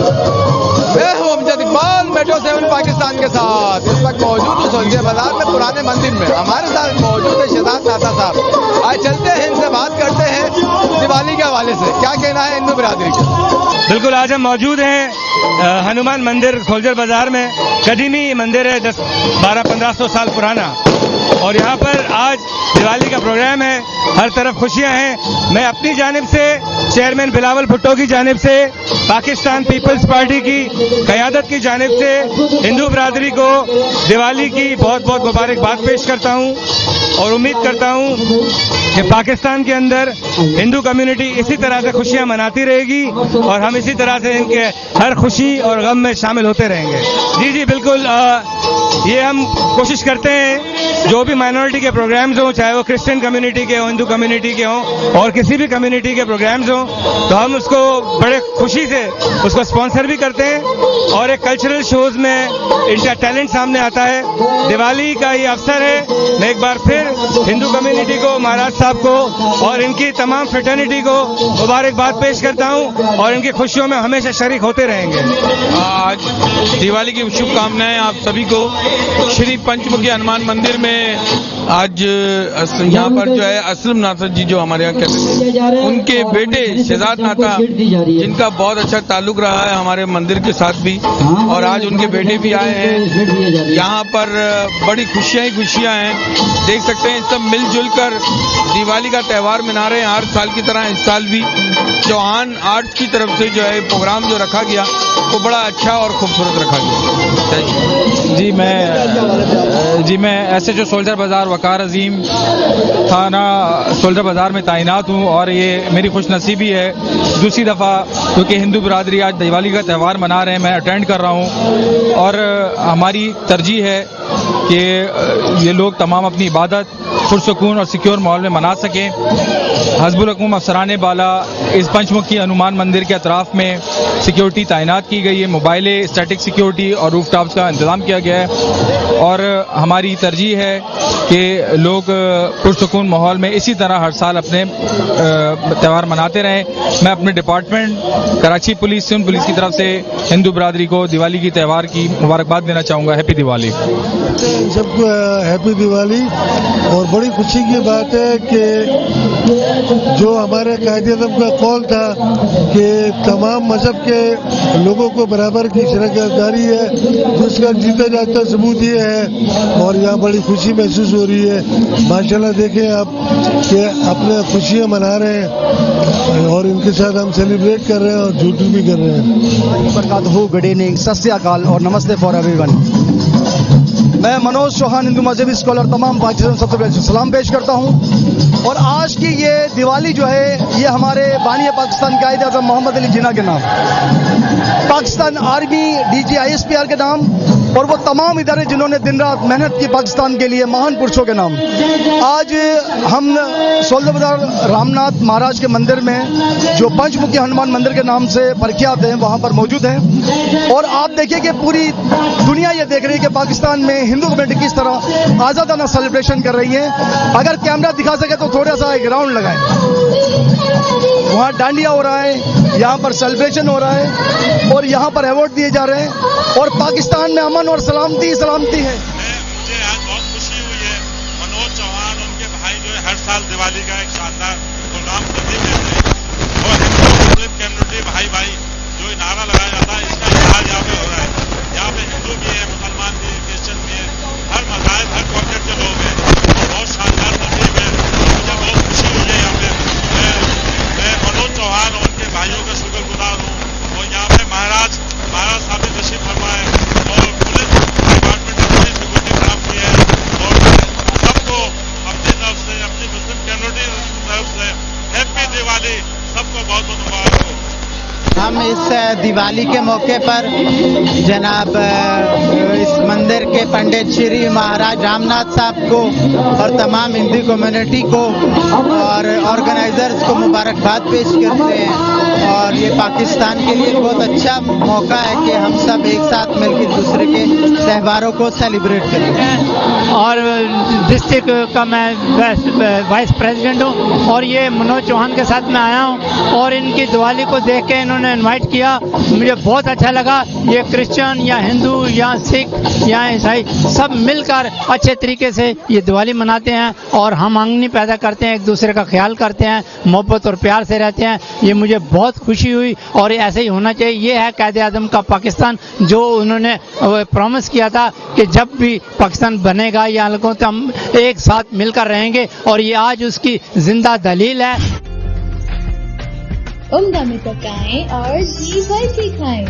मैं हूं अमजद इकबाल, मेट्रो 7 पाकिस्तान के साथ। इस वक्त मौजूद हूं सोल्जर बाजार में, पुराने मंदिर में। हमारे साथ मौजूद है शहजाद नाता साहब। आज चलते हैं, इनसे बात करते हैं दिवाली के हवाले से, क्या कहना है हिंदू बिरादरी का। बिल्कुल, आज हम मौजूद हैं हनुमान मंदिर सोल्जर बाजार में। कदीमी मंदिर है, 10-12-1500 साल पुराना, और यहाँ पर आज दिवाली का प्रोग्राम है। हर तरफ खुशियां हैं। मैं अपनी जानिब से, चेयरमैन बिलावल भुट्टो की जानिब से, पाकिस्तान पीपल्स पार्टी की क़यादत की जानिब से हिंदू बिरादरी को दिवाली की बहुत बहुत मुबारकबाद पेश करता हूँ और उम्मीद करता हूँ कि पाकिस्तान के अंदर हिंदू कम्युनिटी इसी तरह से खुशियां मनाती रहेगी और हम इसी तरह से इनके हर खुशी और गम में शामिल होते रहेंगे। जी जी बिल्कुल, ये हम कोशिश करते हैं जो भी माइनॉरिटी के प्रोग्राम्स हों, चाहे वो क्रिश्चियन कम्युनिटी के हों, हिंदू कम्युनिटी के हों और किसी भी कम्युनिटी के प्रोग्राम्स हों, तो हम उसको बड़े खुशी से उसको स्पॉन्सर भी करते हैं और एक कल्चरल शोज में इनका टैलेंट सामने आता है। दिवाली का ये अवसर है। मैं एक बार फिर हिंदू कम्युनिटी को, महाराज साहब को और इनकी तमाम फ्रेटर्निटी को मुबारकबाद पेश करता हूं और इनकी खुशियों में हमेशा शरीक होते रहेंगे। आज दिवाली की शुभकामनाएं आप सभी को। श्री पंचमुखी हनुमान मंदिर में आज यहाँ पर जो है असलम नाता जी जो हमारे यहाँ कहते हैं, उनके बेटे शहजाद नाता, जिनका बहुत अच्छा ताल्लुक रहा है हमारे मंदिर के साथ भी, और आज उनके बेटे भी आए हैं। यहाँ पर बड़ी खुशियां ही खुशियां हैं। देख सकते हैं सब मिलजुल कर दिवाली का त्यौहार मना रहे हैं। हर साल की तरह इस साल भी चौहान आर्ट्स की तरफ से जो है प्रोग्राम जो रखा गया वो बड़ा अच्छा और खूबसूरत रखा गया। जी मैं ऐसे जो सोल्जर बाजार वकार अजीम थाना सोल्जर बाजार में तैनात हूँ और ये मेरी खुशनसीबी है दूसरी दफ़ा क्योंकि हिंदू बिरादरी आज दिवाली का त्यौहार मना रहे हैं, मैं अटेंड कर रहा हूँ और हमारी तरजीह है कि ये लोग तमाम अपनी इबादत पुरसुकून और सिक्योर माहौल में मना सकें। हज़बुल हुकूम अफसरान बाला इस पंचमुखी हनुमान मंदिर के अतराफ़ में सिक्योरिटी तैनात की गई है, मोबाइलें, स्टैटिक सिक्योरिटी और रूफ टॉप्स का इंतज़ाम किया गया है और हमारी तरजीह है कि लोग पुरसुकून माहौल में इसी तरह हर साल अपने त्यौहार मनाते रहें। मैं अपने department Karachi police Sindh police की तरफ से हिंदू बिरादरी को दिवाली की त्यौहार की मुबारकबाद देना चाहूँगा। हैप्पी दिवाली। सबको हैप्पी दिवाली। और बड़ी खुशी की बात है कि जो हमारे कायदे-ए-आज़म का कौल था कि तमाम मजहब के लोगों को बराबर की शरकतदारी है, जिसका जीता जाता सबूत ये है और यहाँ बड़ी खुशी महसूस हो रही है। माशाल्लाह देखें आप कि अपने खुशियाँ मना रहे हैं और इनके साथ हम सेलिब्रेट कर रहे हैं और झूठी भी कर रहे हैं। गुड इवनिंग, सत श्री अकाल और नमस्ते फॉर एवरीवन। मैं मनोज चौहान, हिंदू मजहबी स्कॉलर, तमाम पाकिस्तान सबसे पहले सलाम पेश करता हूं और आज की ये दिवाली जो है ये हमारे बानी पाकिस्तान कायद-ए-आज़म मोहम्मद अली जिन्ना के नाम, पाकिस्तान आर्मी DG-ISPR के नाम और वो तमाम इदारे जिन्होंने दिन रात मेहनत की पाकिस्तान के लिए, महान पुरुषों के नाम। आज हम सोल्जर बाजार रामनाथ महाराज के मंदिर में जो पंचमुखी हनुमान मंदिर के नाम से प्रख्यात है वहाँ पर मौजूद हैं और आप देखिए कि पूरी दुनिया ये देख रही है कि पाकिस्तान में हिंदू कम्युनिटी किस तरह आज़ादाना सेलिब्रेशन कर रही है। अगर कैमरा दिखा सके तो थोड़ा सा एक राउंड लगाएं। वहाँ डांडिया हो रहा है, यहाँ पर सेलिब्रेशन हो रहा है और यहाँ पर अवार्ड दिए जा रहे हैं और पाकिस्तान में अमन और सलामती है। मुझे आज बहुत खुशी हुई है। मनोज चौहान उनके भाई जो है हर साल दिवाली का एक शानदार प्रोग्राम करते हैं और हिंदू मुस्लिम कम्युनिटी भाई भाई जो नारा लगाया जाता है इसका इजहार यहाँ पे हो रहा है। यहाँ पे हिंदू भी है, मुसलमान भी है, क्रिश्चियन भी है, हर मज़हब हर कॉन्टेक्ट के लोग हैं और बहुत शानदार तकरीब है। मुझे बहुत खुशी हुई है। यहाँ पे मैं मनोज चौहान और उनके भाइयों का शुक्रगुजार हूँ और यहाँ पे महाराज साहब भी तशरीफ फरमा है और पुलिस डिपार्टमेंट ने अपनी सिक्योरिटी प्राप्त की है और सबको अपनी तरफ से, अपनी मुस्लिम कम्युनिटी की तरफ से हैप्पी दिवाली, सबको बहुत बहुत मुबारक हो। हम इस दिवाली के मौके पर जनाब इस मंदिर के पंडित श्री महाराज रामनाथ साहब को और तमाम हिंदी कम्युनिटी को और ऑर्गेनाइजर्स को मुबारकबाद पेश करते हैं। और ये पाकिस्तान के लिए बहुत अच्छा मौका है कि हम सब एक साथ मिलकर दूसरे के त्योहारों को सेलिब्रेट करें। और डिस्ट्रिक्ट का मैं वाइस प्रेसिडेंट हूँ और ये मनोज चौहान के साथ मैं आया हूँ और इनकी दिवाली को देख के इन्होंने इनवाइट किया, मुझे बहुत अच्छा लगा। ये क्रिश्चियन या हिंदू या सिख या ईसाई सब मिलकर अच्छे तरीके से ये दिवाली मनाते हैं और हम आंगनी पैदा करते हैं, एक दूसरे का ख्याल करते हैं, मोहब्बत और प्यार से रहते हैं। ये मुझे बहुत खुशी हुई और ऐसे ही होना चाहिए। ये है कायदे आज़म का पाकिस्तान, जो उन्होंने प्रॉमिस किया था कि जब भी पाकिस्तान बनेगा या लोगों तो हम एक साथ मिलकर रहेंगे और ये आज उसकी जिंदा दलील है। उम्दा में पकाएं और जी भर के खाएं।